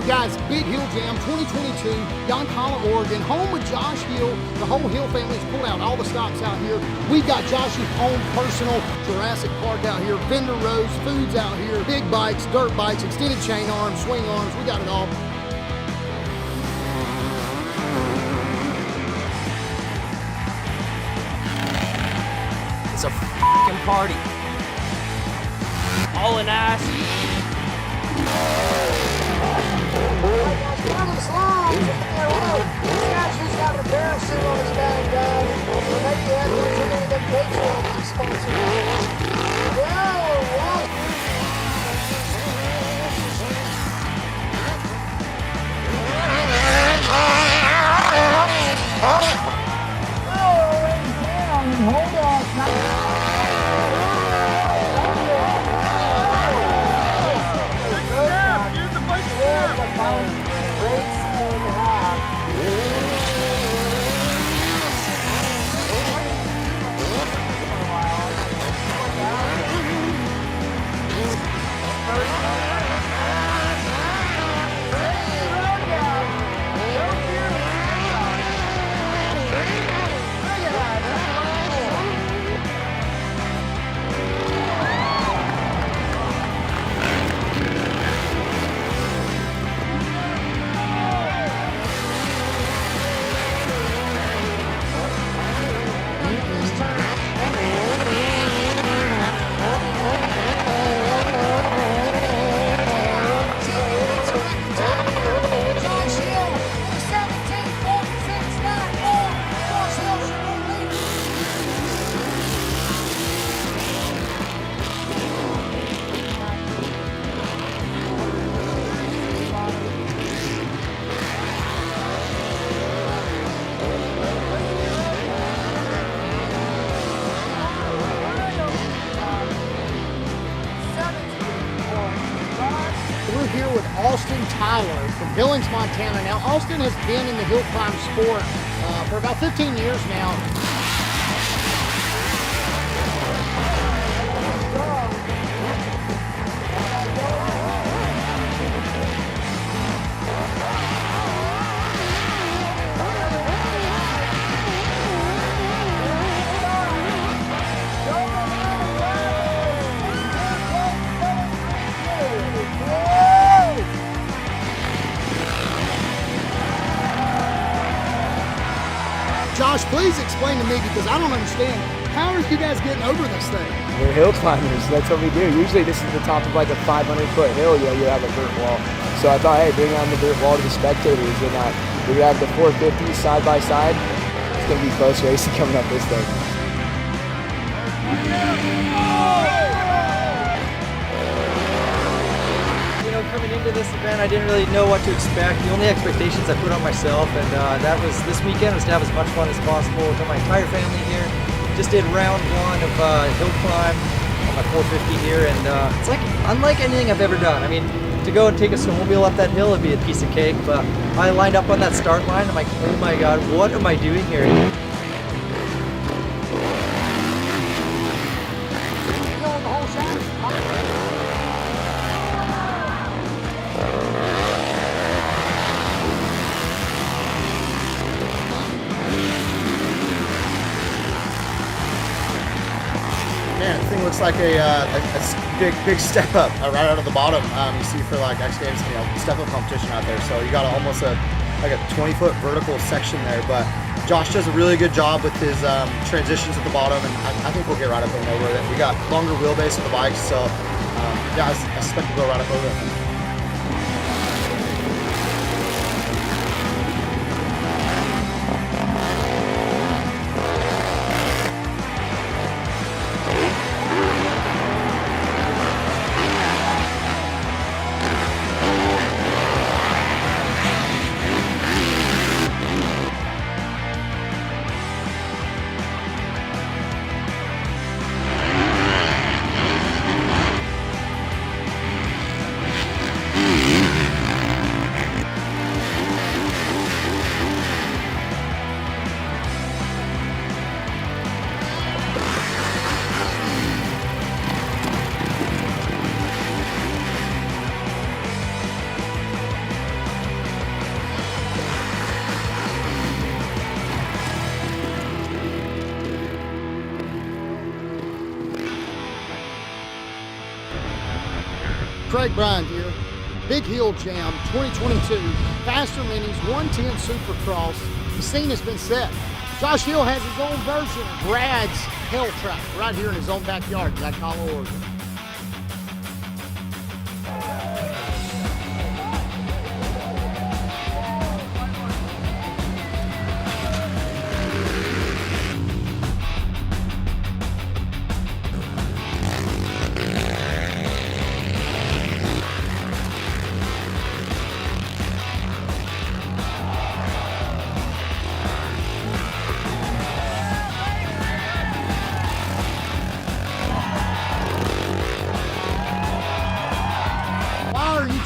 guys, Big Hill Jam 2022, Yoncalla, Oregon, home with Josh Hill. The whole Hill family's pulled out all the stops out here. We've got Josh's own personal Jurassic Park out here, vendor rows, foods out here, big bikes, dirt bikes, extended chain arms, swing arms, we got it all. It's a f***ing party. All in ass. This guy's got a parachute on his back, guys. Or maybe he has too many of them Patreon sponsors. Hold on. We're here with Austin Tyler from Billings, Montana. Now, Austin has been in the hill climb sport for about 15 years now. Josh, please explain to me, because I don't understand. How are you guys getting over this thing? We're hill climbers. That's what we do. Usually this is the top of like a 500-foot hill. You have a dirt wall. So I thought, hey, bring on the dirt wall to the spectators. And we're going to have the 450 side by side. It's going to be close racing coming up this thing. Coming into this event, I didn't really know what to expect. The only expectations I put on myself, and that was this weekend, was to have as much fun as possible with my entire family here. Just did round one of hill climb on my 450 here, and it's like unlike anything I've ever done. I mean, to go and take a snowmobile up that hill would be a piece of cake, but I lined up on that start line. I'm like, oh my god, what am I doing here? Man, the thing looks like a big step up right out of the bottom. You see for like X Games, step up competition out there. So you got almost like a 20-foot vertical section there. But Josh does a really good job with his transitions at the bottom, and I think we'll get right up and over it. We got longer wheelbase on the bikes, so yeah, I suspect we'll go right up over it. Craig Bryan here. Big Hill Jam 2022, Faster Minis 110 Supercross. The scene has been set. Josh Hill has his own version of Brad's Hell Track right here in his own backyard in Yankala, Oregon.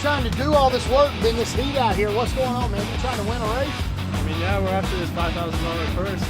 Trying to do all this work in this heat out here. What's going on, man? You trying to win a race? I mean, yeah, we're after this $5,000 purse.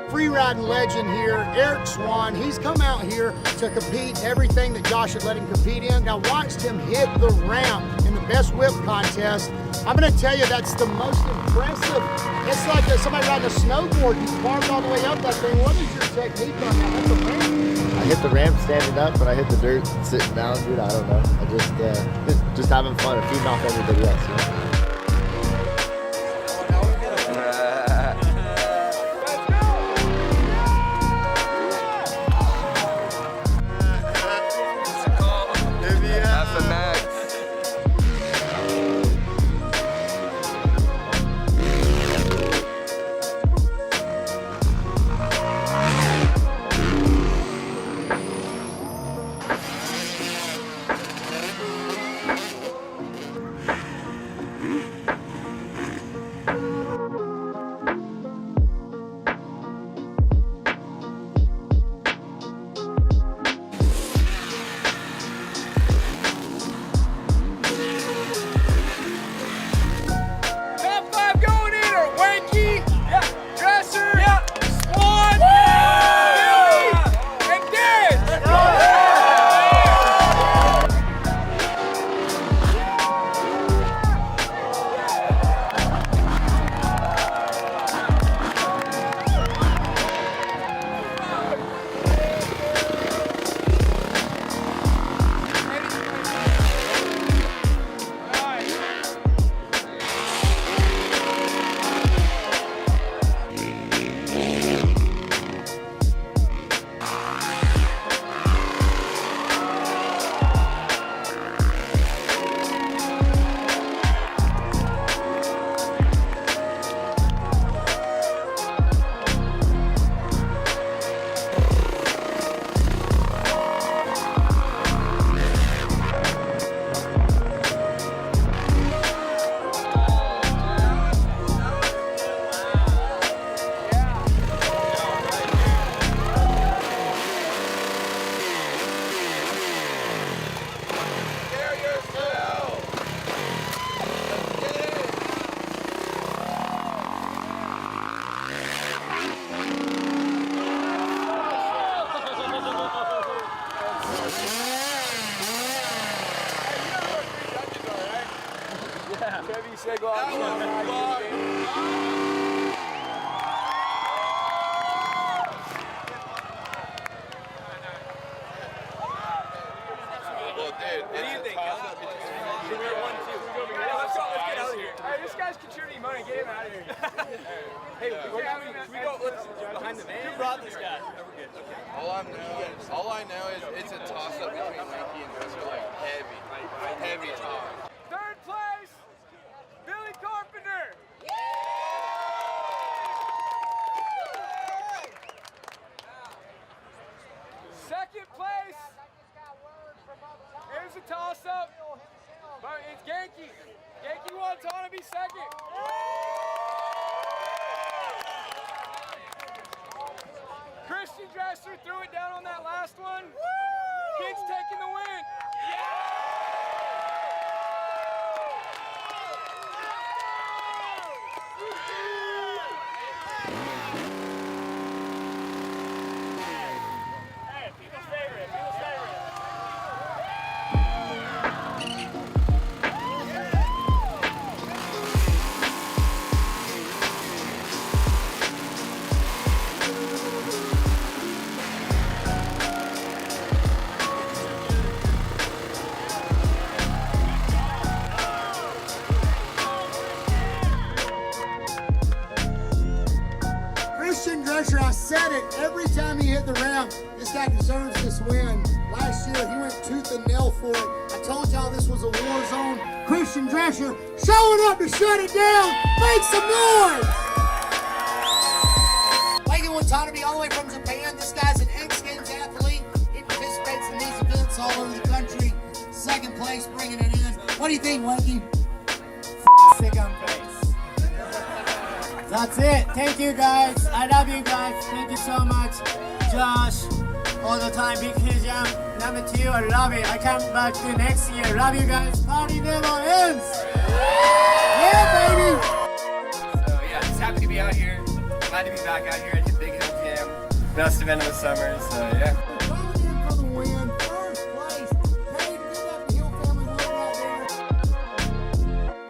Free riding legend here, Eric Swan. He's come out here to compete in everything that Josh had let him compete in. Now watched him hit the ramp in the best whip contest. I'm gonna tell you, that's the most impressive. It's like somebody riding a snowboard. You carved all the way up that thing. What is your technique on that? That's a ramp. I hit the ramp standing up, but I hit the dirt sitting down, dude. I don't know. I just having fun and feeding off everybody else. You know? brought this guy. All I know is it's a toss-up between Mikey and Dresser, like heavy toss. Third place, Billy Carpenter. Second place, here's a toss-up, but it's Genki. Genki wants on to be second. Christian Dresser threw it down on that last one. Kid's taking the win. Hey, people's favorite, people's favorite. Christian Dresser, I said it every time he hit the ramp. This guy deserves this win. Last year, he went tooth and nail for it. I told y'all this was a war zone. Christian Dresser showing up to shut it down. Make some noise! Mikey Watanabe, all the way from Japan. This guy's an X Games athlete. He participates in these events all over the country. Second place, bringing it in. What do you think, Mikey? Sick on face. That's it. Thank you guys. I love you guys. Thank you so much. Josh, all the time, big huge jump. Number 2, I love it. I come back to next year. Love you guys. Party never ends. Yeah, baby. So yeah, just happy to be out here. Glad to be back out here at the Big Hill Jam. Best event of the summer, so yeah. Coming in for the win. First place. Hey, give up the Hill family win right there. Oh, yeah.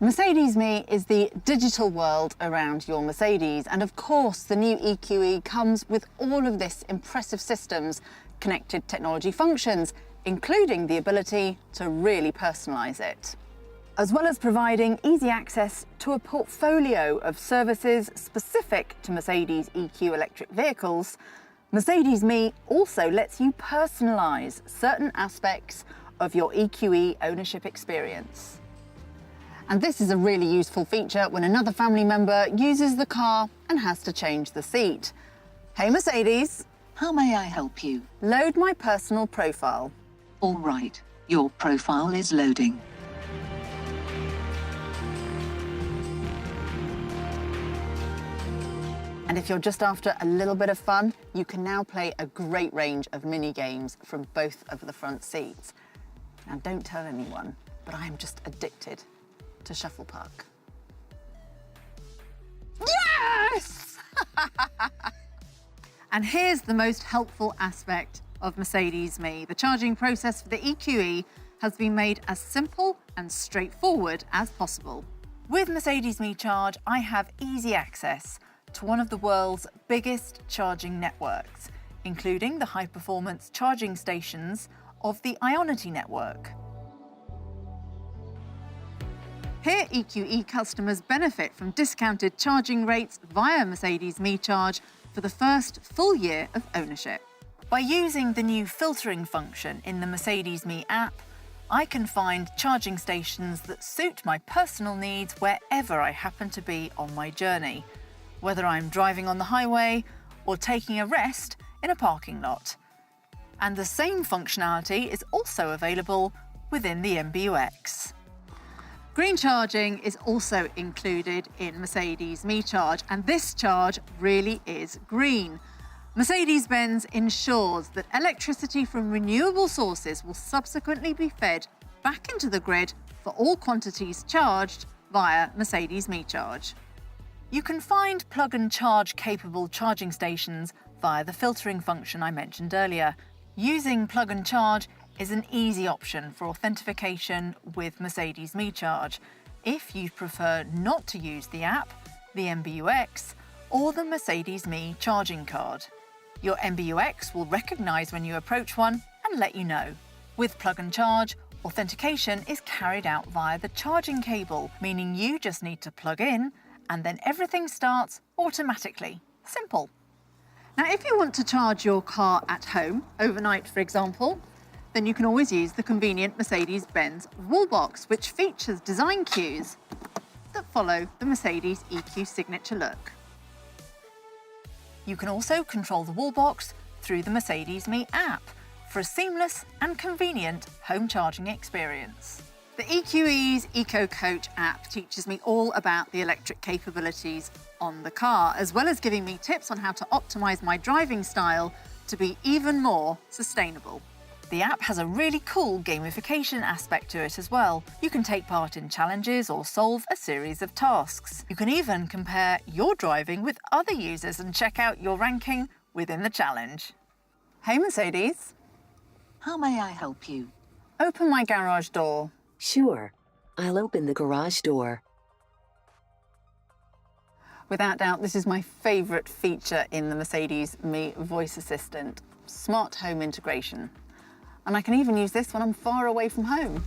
Mercedes Me is the digital world around your Mercedes, and of course the new EQE comes with all of this impressive systems, connected technology functions, including the ability to really personalise it. As well as providing easy access to a portfolio of services specific to Mercedes EQ electric vehicles, Mercedes Me also lets you personalise certain aspects of your EQE ownership experience. And this is a really useful feature when another family member uses the car and has to change the seat. Hey Mercedes. How may I help you? Load my personal profile. All right, your profile is loading. And if you're just after a little bit of fun, you can now play a great range of mini games from both of the front seats. Now don't tell anyone, but I am just addicted to Shuffle Park. Yes! And here's the most helpful aspect of Mercedes Me. The charging process for the EQE has been made as simple and straightforward as possible. With Mercedes Me Charge, I have easy access to one of the world's biggest charging networks, including the high-performance charging stations of the Ionity network. Here, EQE customers benefit from discounted charging rates via Mercedes Me Charge for the first full year of ownership. By using the new filtering function in the Mercedes Me app, I can find charging stations that suit my personal needs wherever I happen to be on my journey, whether I'm driving on the highway or taking a rest in a parking lot. And the same functionality is also available within the MBUX. Green charging is also included in Mercedes Me Charge, and this charge really is green. Mercedes-Benz ensures that electricity from renewable sources will subsequently be fed back into the grid for all quantities charged via Mercedes Me Charge. You can find plug and charge capable charging stations via the filtering function I mentioned earlier. Using plug and charge is an easy option for authentication with Mercedes Me Charge if you prefer not to use the app, the MBUX, or the Mercedes Me charging card. Your MBUX will recognise when you approach one and let you know. With plug and charge, authentication is carried out via the charging cable, meaning you just need to plug in and then everything starts automatically. Simple. Now, if you want to charge your car at home, overnight for example, then you can always use the convenient Mercedes-Benz wall box, which features design cues that follow the Mercedes EQ signature look. You can also control the wall box through the Mercedes Me app for a seamless and convenient home charging experience. The EQE's Eco Coach app teaches me all about the electric capabilities on the car, as well as giving me tips on how to optimize my driving style to be even more sustainable. The app has a really cool gamification aspect to it as well. You can take part in challenges or solve a series of tasks. You can even compare your driving with other users and check out your ranking within the challenge. Hey Mercedes. How may I help you? Open my garage door. Sure. I'll open the garage door. Without doubt, this is my favourite feature in the Mercedes Me voice assistant, smart home integration. And I can even use this when I'm far away from home.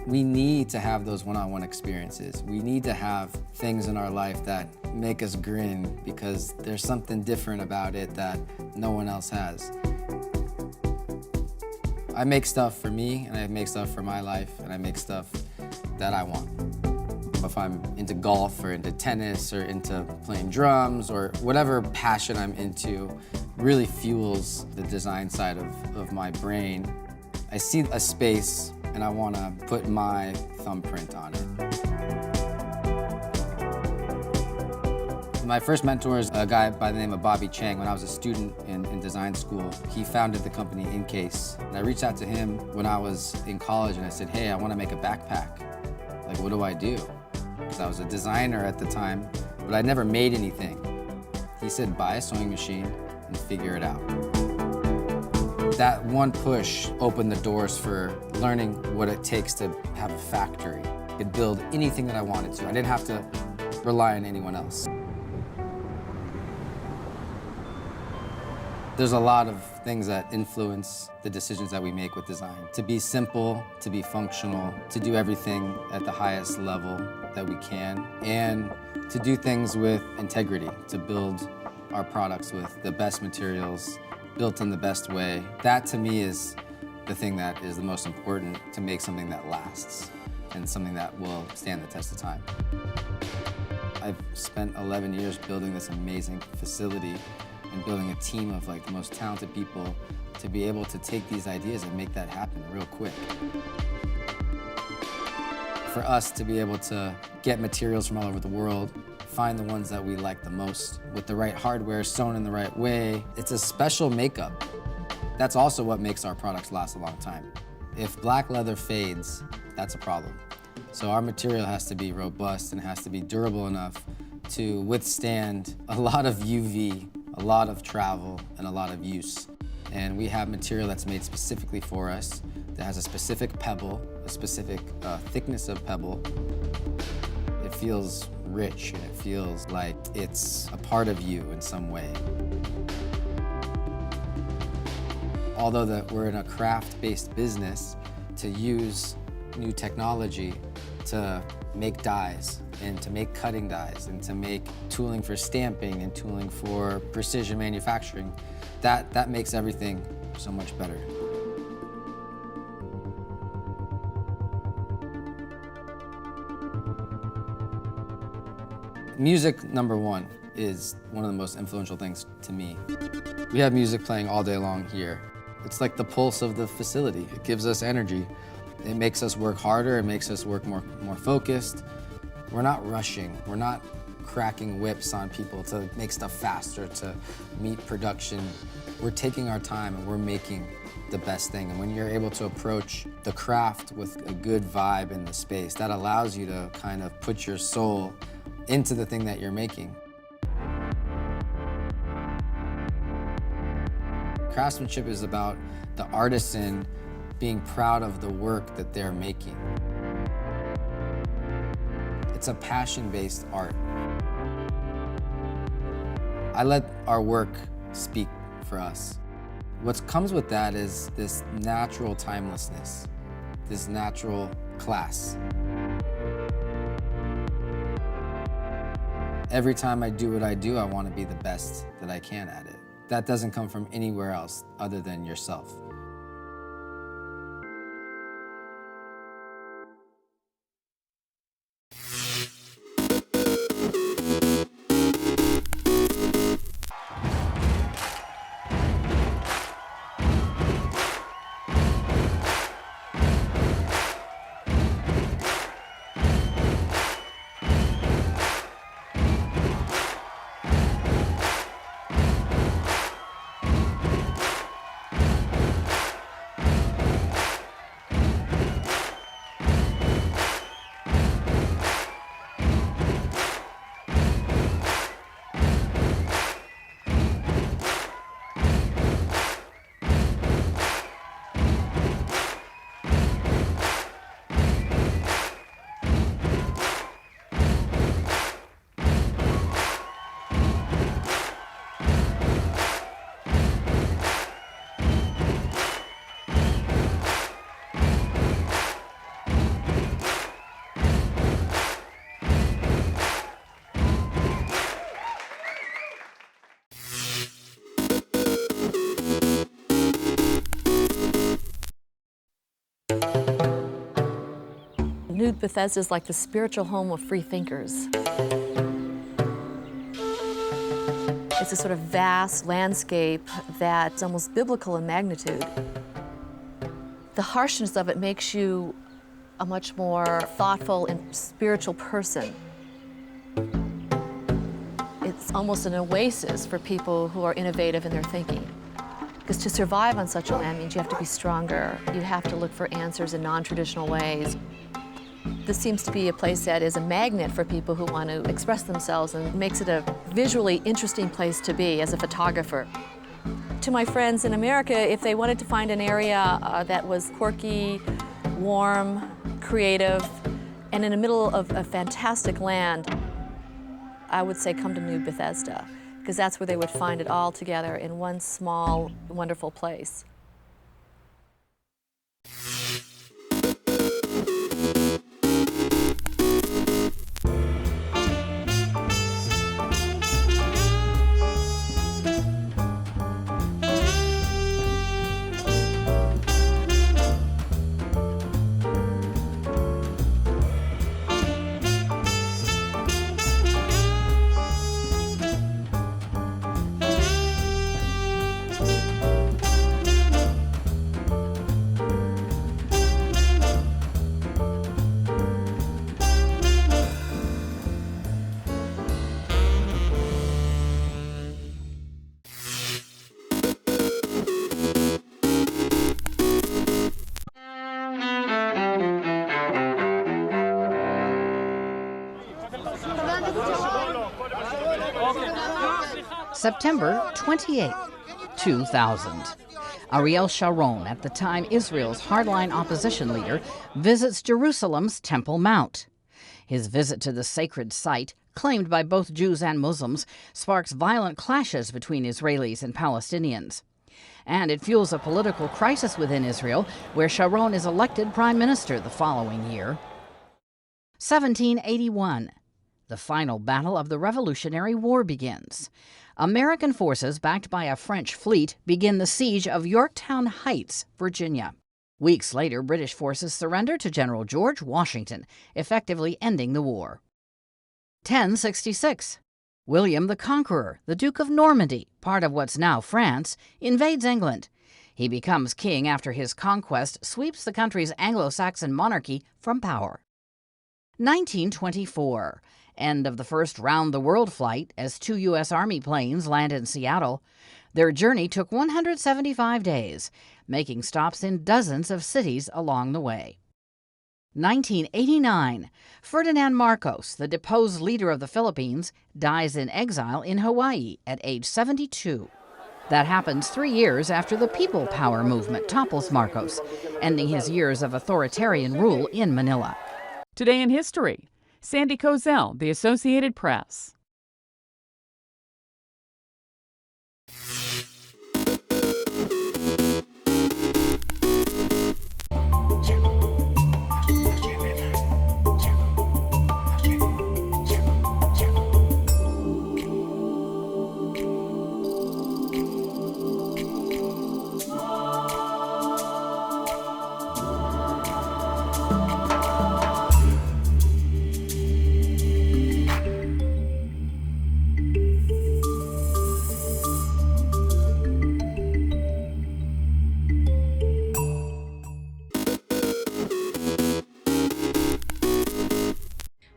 We need to have those one-on-one experiences. We need to have things in our life that make us grin because there's something different about it that no one else has. I make stuff for me, and I make stuff for my life, and I make stuff that I want. If I'm into golf or into tennis or into playing drums or whatever passion I'm into really fuels the design side of my brain. I see a space and I want to put my thumbprint on it. My first mentor is a guy by the name of Bobby Chang. When I was a student in design school, he founded the company Incase. And I reached out to him when I was in college and I said, hey, I want to make a backpack. Like, what do I do? Because I was a designer at the time, but I never made anything. He said, buy a sewing machine and figure it out. That one push opened the doors for learning what it takes to have a factory. I could build anything that I wanted to. I didn't have to rely on anyone else. There's a lot of things that influence the decisions that we make with design. To be simple, to be functional, to do everything at the highest level that we can, and to do things with integrity, to build our products with the best materials, built in the best way. That, to me, is the thing that is the most important to make something that lasts and something that will stand the test of time. I've spent 11 years building this amazing facility and building a team of like the most talented people to be able to take these ideas and make that happen real quick. For us to be able to get materials from all over the world, find the ones that we like the most with the right hardware, sewn in the right way, it's a special makeup. That's also what makes our products last a long time. If black leather fades, that's a problem. So our material has to be robust and has to be durable enough to withstand a lot of UV, a lot of travel, and a lot of use. And we have material that's made specifically for us that has a specific pebble, a specific thickness of pebble. It feels rich and it feels like it's a part of you in some way. Although that we're in a craft-based business, to use new technology to make dyes and to make cutting dyes and to make tooling for stamping and tooling for precision manufacturing, that makes everything so much better. Music, number one, is one of the most influential things to me. We have music playing all day long here. It's like the pulse of the facility. It gives us energy. It makes us work harder. It makes us work more focused. We're not rushing. We're not cracking whips on people to make stuff faster, to meet production. We're taking our time and we're making the best thing. And when you're able to approach the craft with a good vibe in the space, that allows you to kind of put your soul into the thing that you're making. Craftsmanship is about the artisan being proud of the work that they're making. It's a passion-based art. I let our work speak for us. What comes with that is this natural timelessness, this natural class. Every time I do what I do, I want to be the best that I can at it. That doesn't come from anywhere else other than yourself. New Bethesda is like the spiritual home of free thinkers. It's a sort of vast landscape that's almost biblical in magnitude. The harshness of it makes you a much more thoughtful and spiritual person. It's almost an oasis for people who are innovative in their thinking. Because to survive on such a land means you have to be stronger. You have to look for answers in non-traditional ways. This seems to be a place that is a magnet for people who want to express themselves and makes it a visually interesting place to be as a photographer. To my friends in America, if they wanted to find an area that was quirky, warm, creative, and in the middle of a fantastic land, I would say come to New Bethesda, because that's where they would find it all together in one small, wonderful place. September 28, 2000. Ariel Sharon, at the time Israel's hardline opposition leader, visits Jerusalem's Temple Mount. His visit to the sacred site, claimed by both Jews and Muslims, sparks violent clashes between Israelis and Palestinians. And it fuels a political crisis within Israel, where Sharon is elected prime minister the following year. 1781. The final battle of the Revolutionary War begins. American forces, backed by a French fleet, begin the siege of Yorktown Heights, Virginia. Weeks later, British forces surrender to General George Washington, effectively ending the war. 1066. William the Conqueror, the Duke of Normandy, part of what's now France, invades England. He becomes king after his conquest sweeps the country's Anglo-Saxon monarchy from power. 1924. End of the first round-the-world flight as 2 U.S. Army planes land in Seattle. Their journey took 175 days, making stops in dozens of cities along the way. 1989. Ferdinand Marcos, the deposed leader of the Philippines, dies in exile in Hawaii at age 72. That happens 3 years after the People Power movement topples Marcos, ending his years of authoritarian rule in Manila. Today in History. Sandy Kozel, The Associated Press.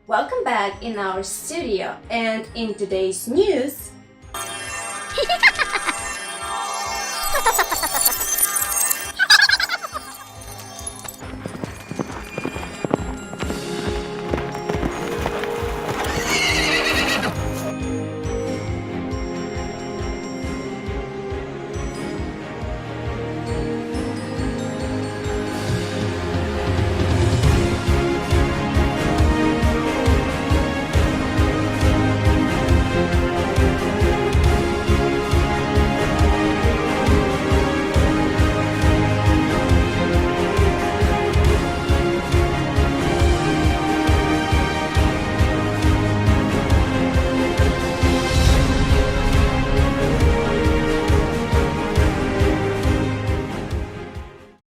Welcome back in our studio, and in today's news,